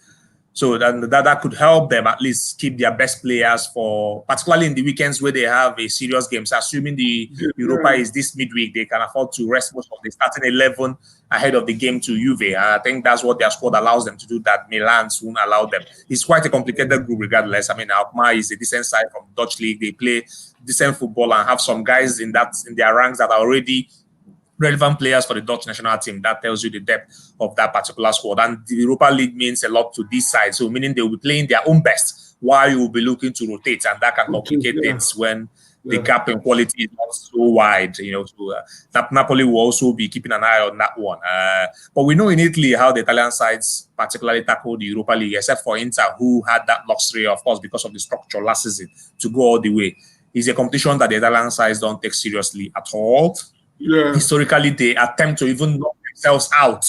So that could help them at least keep their best players for, particularly in the weekends where they have a serious game. So assuming the Europa is this midweek, they can afford to rest most of the starting 11 ahead of the game to Juve. And I think that's what their squad allows them to do, that Milan won't allow them. It's quite a complicated group regardless. I mean, Alkmaar is a decent side from the Dutch league. They play decent football and have some guys in their ranks that are already relevant players for the Dutch national team. That tells you the depth of that particular squad. And the Europa League means a lot to this side. So meaning they will be playing their own best while you will be looking to rotate. And that can complicate things when the gap in quality is not so wide. So Napoli will also be keeping an eye on that one. But we know in Italy how the Italian sides particularly tackle the Europa League, except for Inter, who had that luxury, of course, because of the structure last season, to go all the way. It's a competition that the Italian sides don't take seriously at all. Yeah. Historically, they attempt to even knock themselves out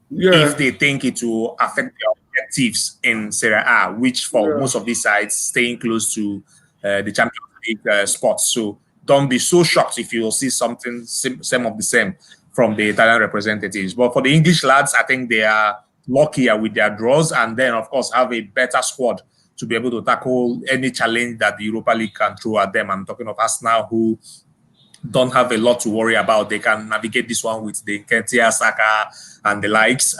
if they think it will affect their objectives in Serie A, which for most of these sides staying close to the Champions League spots. So don't be so shocked if you will see something same of the same from the Italian representatives. But for the English lads, I think they are luckier with their draws, and then of course have a better squad to be able to tackle any challenge that the Europa League can throw at them. I'm talking of Arsenal, who don't have a lot to worry about. They can navigate this one with the Nketiah, Saka, and the likes.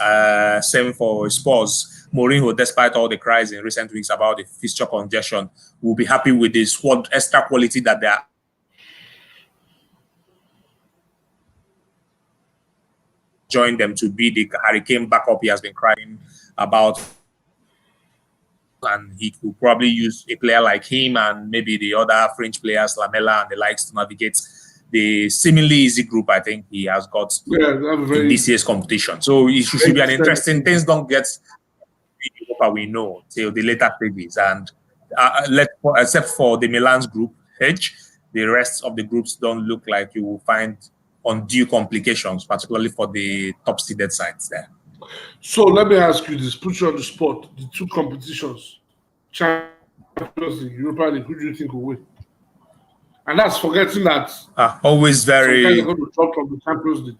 Same for Spurs. Mourinho, despite all the cries in recent weeks about the fixture congestion, will be happy with the squad extra quality that they are. Join them to be the Hurricane backup he has been crying about. And he could probably use a player like him and maybe the other French players, Lamela and the likes, to navigate the seemingly easy group I think he has got in this year's competition. So it should be an interesting. Things don't get we know till the later stages, and except for the Milan's group H, the rest of the groups don't look like you will find undue complications, particularly for the top seeded sides there. So let me ask you this: put you on the spot. The two competitions, Champions League, Europa League, who do you think will win? And that's forgetting that always very going to drop from the Champions League.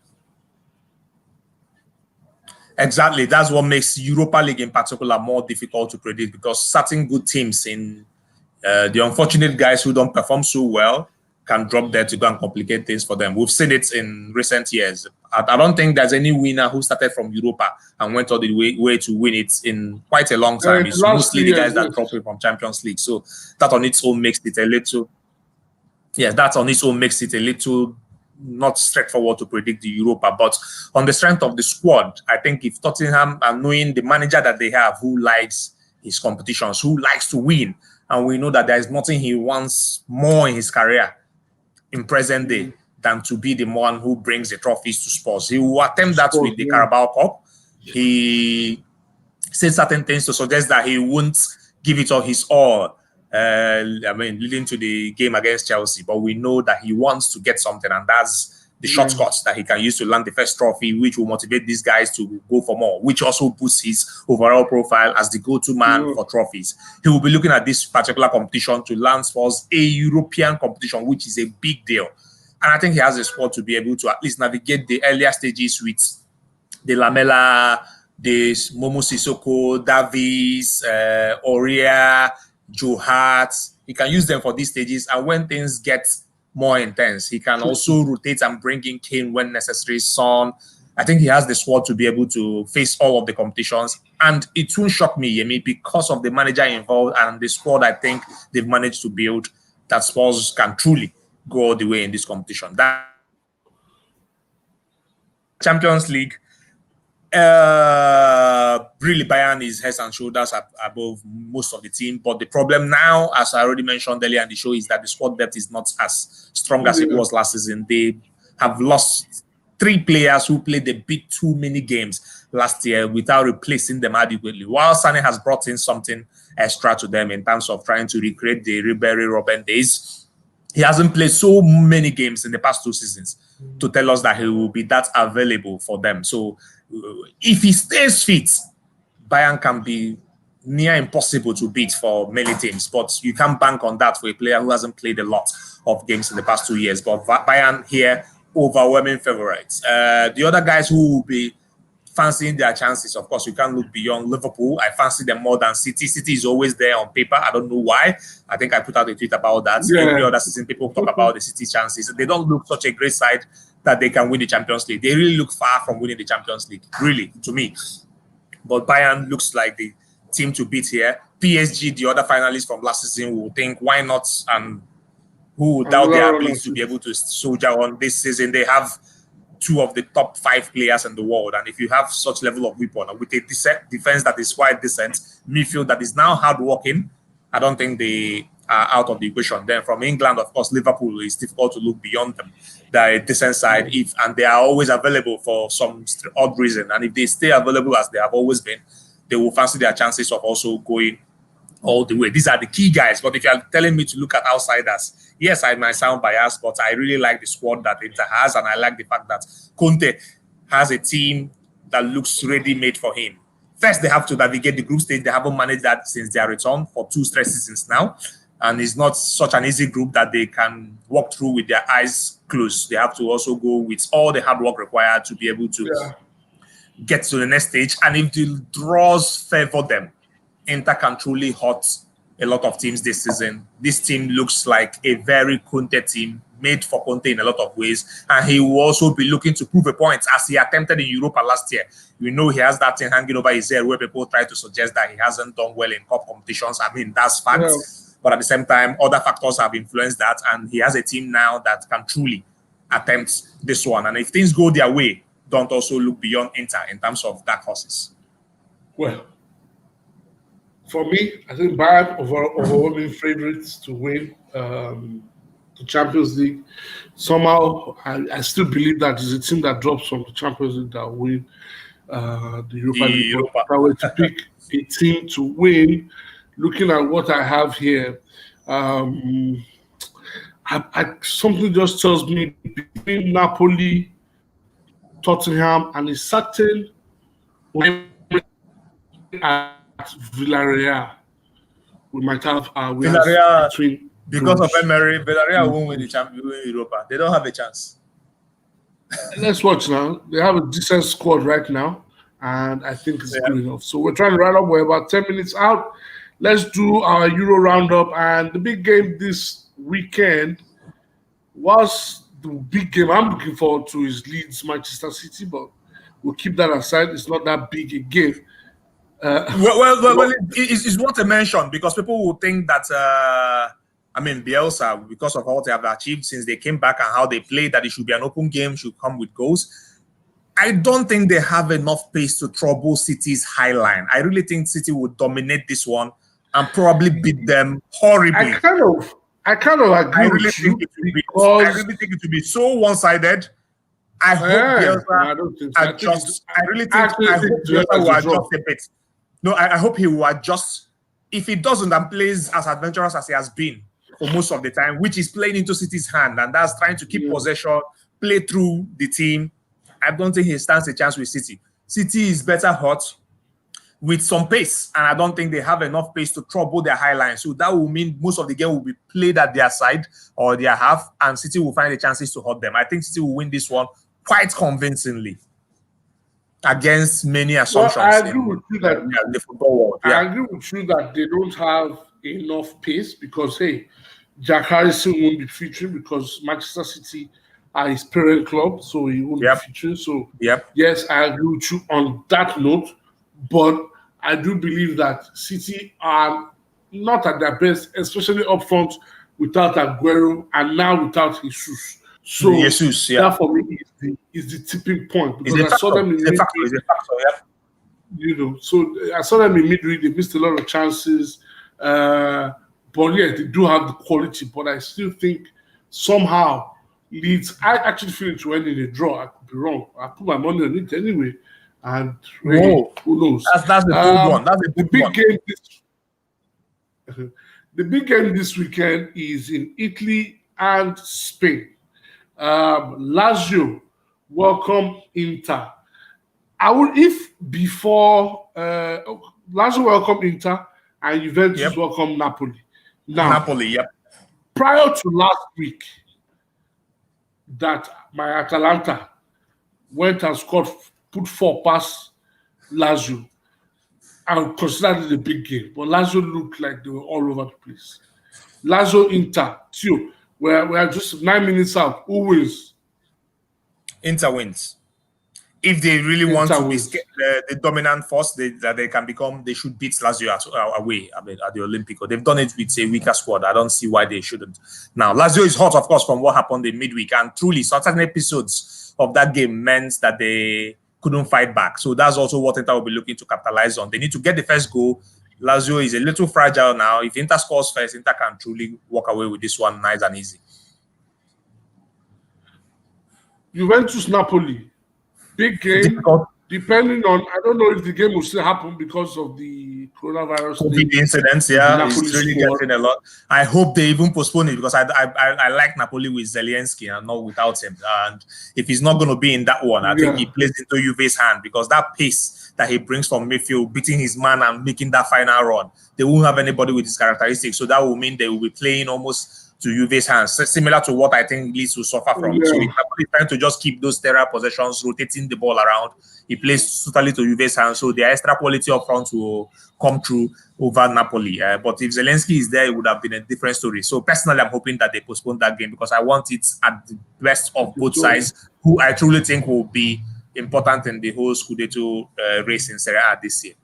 Exactly, that's what makes Europa League in particular more difficult to predict, because certain good teams in the unfortunate guys who don't perform so well can drop there to go and complicate things for them. We've seen it in recent years. I don't think there's any winner who started from Europa and went all the way to win it in quite a long time. It's mostly the guys that drop it from Champions League. So that on its own makes it a little, not straightforward to predict the Europa. But on the strength of the squad, I think if Tottenham, and knowing the manager that they have who likes his competitions, who likes to win, and we know that there is nothing he wants more in his career in present day than to be the one who brings the trophies to Spurs. He will attempt that with the Carabao Cup. He said certain things to suggest that he won't give it all his all, leading to the game against Chelsea. But we know that he wants to get something, and that's the shortcuts that he can use to land the first trophy, which will motivate these guys to go for more, which also boosts his overall profile as the go-to man for trophies. He will be looking at this particular competition to land Spurs a European competition, which is a big deal. And I think he has a squad to be able to at least navigate the earlier stages with the Lamela, the Momo Sissoko, Davies, Oria, Joe Hart. He can use them for these stages. And when things get more intense, he can also rotate and bring in Kane when necessary, Son. I think he has the squad to be able to face all of the competitions. And it won't shock me, Yemi, because of the manager involved and the squad I think they've managed to build, that Spurs can truly go all the way in this competition. That Champions League, really Bayern is heads and shoulders above most of the team. But the problem now, as I already mentioned earlier in the show, is that the squad depth is not as strong as it was last season. They have lost 3 players who played a bit too many games last year without replacing them adequately. While Sané has brought in something extra to them in terms of trying to recreate the Ribéry-Robben days, he hasn't played so many games in the past 2 seasons to tell us that he will be that available for them. So if he stays fit, Bayern can be near impossible to beat for many teams. But you can't bank on that for a player who hasn't played a lot of games in the past 2 years. But Bayern here, overwhelming favorites. The other guys who will be fancying their chances, of course, you can't look beyond Liverpool. I fancy them more than City. City is always there on paper. I don't know why. I think I put out a tweet about that. Every other season, people talk about the City chances. They don't look such a great side that they can win the Champions League. They really look far from winning the Champions League, really, to me. But Bayern looks like the team to beat here. PSG, the other finalists from last season, will think, why not? And who would doubt their ability to be able to soldier on this season? They have 2 of the top 5 players in the world. And if you have such level of weapon with a defense that is quite decent, midfield that is now hard-working, I don't think they are out of the equation. Then from England, of course, Liverpool is difficult to look beyond them. They're a decent side, and they are always available for some odd reason. And if they stay available as they have always been, they will fancy their chances of also going all the way. These are the key guys. But if you're telling me to look at outsiders, yes, I might sound biased, but I really like the squad that Inter has, and I like the fact that Conte has a team that looks ready-made for him. First, they have to navigate the group stage. They haven't managed that since their return for 2 straight seasons now. And it's not such an easy group that they can walk through with their eyes closed. They have to also go with all the hard work required to be able to get to the next stage. And if the draws favor them, Inter can truly hurt a lot of teams this season. This team looks like a very Conte team, made for Conte in a lot of ways. And he will also be looking to prove a point, as he attempted in Europa last year. We know he has that thing hanging over his head where people try to suggest that he hasn't done well in cup competitions. I mean, that's fact. Yeah. But at the same time, other factors have influenced that. And he has a team now that can truly attempt this one. And if things go their way, don't also look beyond Inter in terms of dark horses. Well, for me, I think Bayern overwhelming favorites to win the Champions League. Somehow, I still believe that it's a team that drops from the Champions League that win the Europa League. If I were to pick a team to win, looking at what I have here, something just tells me between Napoli, Tottenham, and a certain at Villarreal, we might have Villarreal between because of Emery. Villarreal won't win the Champions League Europa. They don't have a chance. Let's watch now. They have a decent squad right now, and I think it's good enough. So we're trying to round up. We're about 10 minutes out. Let's do our Euro roundup, and the big game this weekend whilst the big game I'm looking forward to is Leeds Manchester City, but we'll keep that aside. It's not that big a game. It's what I mentioned because people will think that Bielsa, because of what they have achieved since they came back and how they played, that it should be an open game, should come with goals. I don't think they have enough pace to trouble City's high line. I really think City will dominate this one and probably beat them horribly. I kind of agree with you because I really think it will be so one-sided. I hope Bielsa adjusts. I hope Bielsa will adjust a bit. No, I hope he will adjust. If he doesn't and plays as adventurous as he has been for most of the time, which is playing into City's hand, and that's trying to keep possession, play through the team, I don't think he stands a chance with City. City is better hot with some pace, and I don't think they have enough pace to trouble their high line. So that will mean most of the game will be played at their side or their half, and City will find the chances to hurt them. I think City will win this one quite convincingly against many assumptions. Well, I agree with you that the football world. I agree with you that they don't have enough pace because Jack Harrison won't be featuring because Manchester City are his parent club, so he won't be featuring. So yes, I agree with you on that note, but I do believe that City are not at their best, especially up front without Aguero and now without Jesus. So that for me is the tipping point because I saw them in midweek. So I saw them in midweek. They missed a lot of chances, but they do have the quality. But I still think somehow Leeds. I actually feel it to end in a draw. I could be wrong. I put my money on it anyway, and who knows? That's the good one. That's the big game. The big game this weekend is in Italy and Spain. Lazio welcome Inter. Lazio welcome Inter and Juventus welcome Napoli. Now, prior to last week, that my Atalanta went and put 4 past Lazio. I considered it a big game, but Lazio looked like they were all over the place. Lazio Inter, too. We're just 9 minutes out. Who wins? Inter wins. If they really want to be the dominant force that they can become, they should beat Lazio away at the Olympico. They've done it with a weaker squad. I don't see why they shouldn't. Now, Lazio is hot, of course, from what happened in midweek. And truly, certain episodes of that game meant that they couldn't fight back. So that's also what Inter will be looking to capitalize on. They need to get the first goal. Lazio is a little fragile now. If Inter scores first, Inter can truly walk away with this one nice and easy. Juventus Napoli, big game. Difficult. Depending on, I don't know if the game will still happen because of the coronavirus. COVID incidents, it's really getting a lot. I hope they even postpone it because I like Napoli with Zielinski and not without him. And if he's not going to be in that one, I think he plays into Juve's hand because that pace that he brings from midfield, beating his man and making that final run, they won't have anybody with his characteristics. So that will mean they will be playing almost to Juve's hands, similar to what I think Leeds will suffer from. So he's trying to just keep those sterile possessions, rotating the ball around. He plays totally to Juve's hands, so the extra quality up front will come through over Napoli. But if Zielinski is there, it would have been a different story. So personally, I'm hoping that they postpone that game because I want it at the best of both sides, who I truly think will be important in the whole Scudetto race in Serie A this year.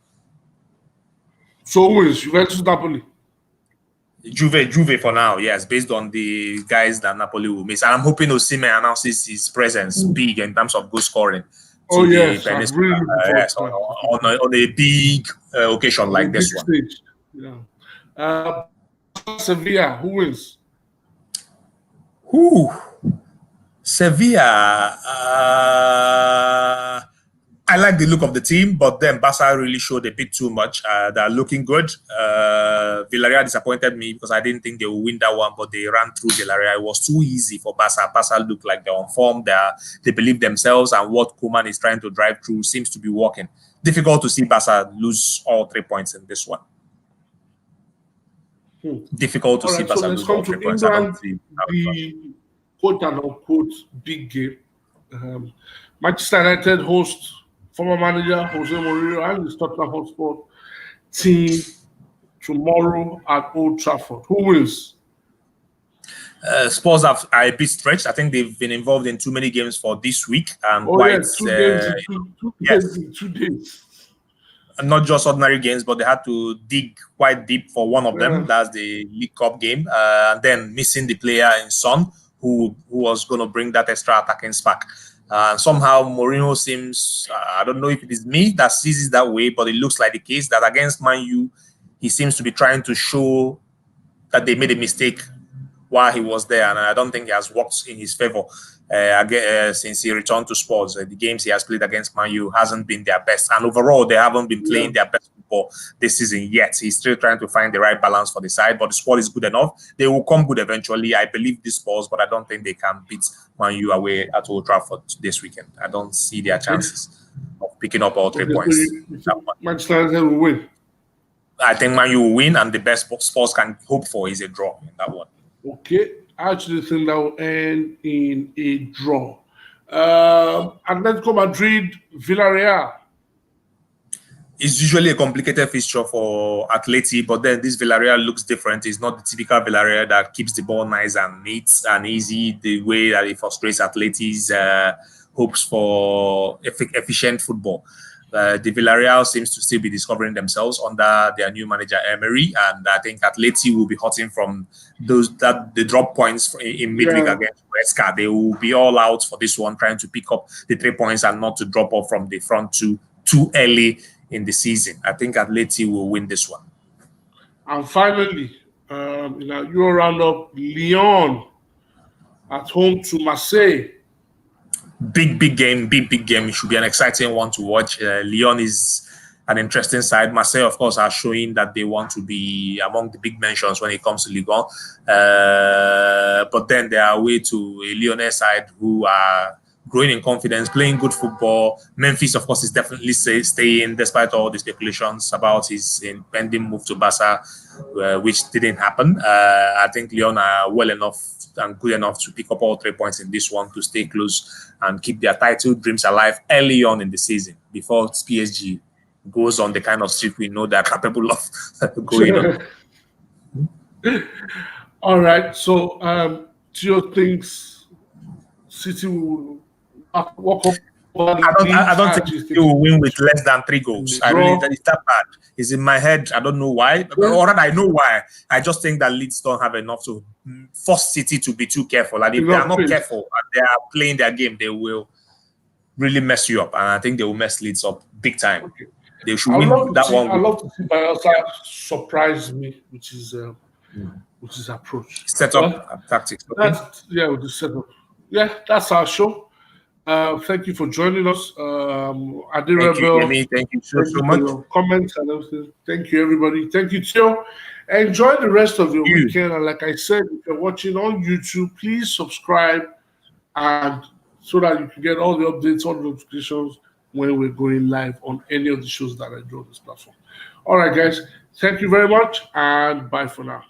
So who is Juventus Napoli? Juve for now, yes, based on the guys that Napoli will miss. And I'm hoping Osimhen announces his presence big in terms of goal scoring. Really on a big occasion like this one. Sevilla, who wins? Sevilla. I like the look of the team, but then Barca really showed a bit too much. They're looking good. Villarreal disappointed me because I didn't think they would win that one, but they ran through Villarreal. It was too easy for Barca. Barca looked like they're on form. They believe themselves, and what Koeman is trying to drive through seems to be working. Difficult to see Barca lose all 3 points in this one. Difficult to see Barca lose all 3 points. The quote-unquote big game. Manchester United host former manager Jose Mourinho and his Tottenham Hotspur team tomorrow at Old Trafford. Who wins? Spurs are a bit stretched. I think they've been involved in too many games for this week. And yeah, 2 games in 2 days. Not just ordinary games, but they had to dig quite deep for one of them. Yeah. That's the League Cup game. And then missing the player in Son, who was going to bring that extra attacking spark. Somehow Mourinho seems, I don't know if it is me that sees it that way, but it looks like the case that against Man U, he seems to be trying to show that they made a mistake while he was there, and I don't think he has worked in his favor since he returned to Spurs. The games he has played against Man U hasn't been their best, and overall they haven't been playing their best football this season yet. He's still trying to find the right balance for the side, but the squad is good enough. They will come good eventually. I believe this Spurs, but I don't think they can beat Man U away at Old Trafford this weekend. I don't see their chances of picking up all 3 points. Manchester United will win. I think Man U will win, and the best Spurs can hope for is a draw in that one. Okay, I actually think that will end in a draw. Atletico Madrid, Villarreal. It's usually a complicated fixture for Atleti, but then this Villarreal looks different. It's not the typical Villarreal that keeps the ball nice and neat and easy, the way that it frustrates Atleti's hopes for efficient football. The Villarreal seems to still be discovering themselves under their new manager Emery, and I think Atleti will be hurting from the drop points in midweek against Huesca. They will be all out for this one, trying to pick up the 3 points and not to drop off from the front too early in the season. I think Atleti will win this one. And finally, Euro roundup, Lyon at home to Marseille. Big game. It should be an exciting one to watch. Lyon is an interesting side. Marseille, of course, are showing that they want to be among the big mentions when it comes to Ligue 1. But then they are away to a Lyonnais side who are growing in confidence, playing good football. Memphis, of course, is definitely staying despite all the speculations about his impending move to Barca, which didn't happen. I think Lyon are well enough and good enough to pick up all 3 points in this one to stay close and keep their title dreams alive early on in the season before PSG goes on the kind of streak we know they're capable of going on. All right. So, Theo thinks City will walk up. I don't think City will win with less than 3 goals. I really, it's that bad. It's in my head. I don't know why. Or I know why. I just think that Leeds don't have enough to force City to be too careful. And if they are not careful and they are playing their game, they will really mess you up. And I think they will mess Leeds up big time. Okay. They should win that one. I love to see Bielsa surprise me, which is approach. Setup tactics. Okay. With the setup. Yeah, that's our show. Thank you for joining us. Thank you so much. For your comments and everything. Thank you, everybody. Thank you, Theo. Enjoy the rest of your weekend. And like I said, if you're watching on YouTube, please subscribe, and so that you can get all the updates, all the notifications when we're going live on any of the shows that I do on this platform. All right, guys. Thank you very much, and bye for now.